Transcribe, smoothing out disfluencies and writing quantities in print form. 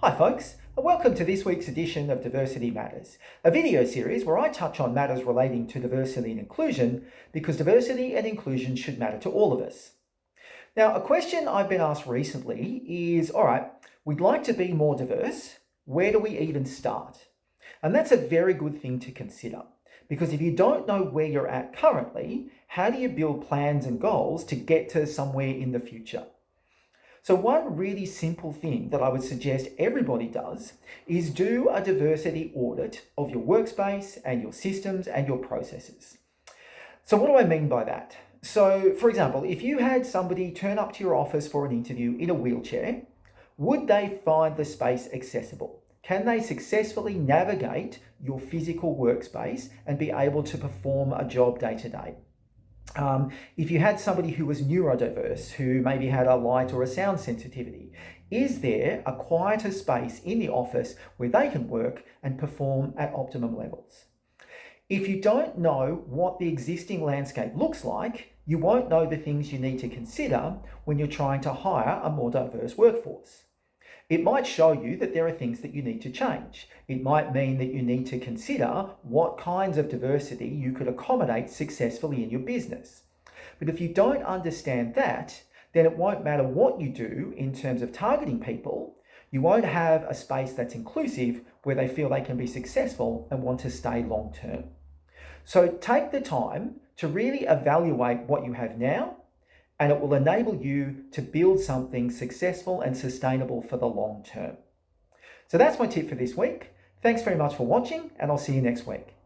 Hi folks, and welcome to this week's edition of Diversity Matters, a video series where I touch on matters relating to diversity and inclusion because diversity and inclusion should matter to all of us. Now, a question I've been asked recently is, all right, we'd like to be more diverse. Where do we even start? And that's a very good thing to consider because if you don't know where you're at currently, how do you build plans and goals to get to somewhere in the future? So one really simple thing that I would suggest everybody does is do a diversity audit of your workspace and your systems and your processes. So what do I mean by that? So for example, if you had somebody turn up to your office for an interview in a wheelchair, would they find the space accessible? Can they successfully navigate your physical workspace and be able to perform a job day to day? If you had somebody who was neurodiverse, who maybe had a light or a sound sensitivity, is there a quieter space in the office where they can work and perform at optimum levels? If you don't know what the existing landscape looks like, you won't know the things you need to consider when you're trying to hire a more diverse workforce. It might show you that there are things that you need to change. It might mean that you need to consider what kinds of diversity you could accommodate successfully in your business. But if you don't understand that, then it won't matter what you do in terms of targeting people. You won't have a space that's inclusive where they feel they can be successful and want to stay long term. So take the time to really evaluate what you have now, and it will enable you to build something successful and sustainable for the long term. So that's my tip for this week. Thanks very much for watching, and I'll see you next week.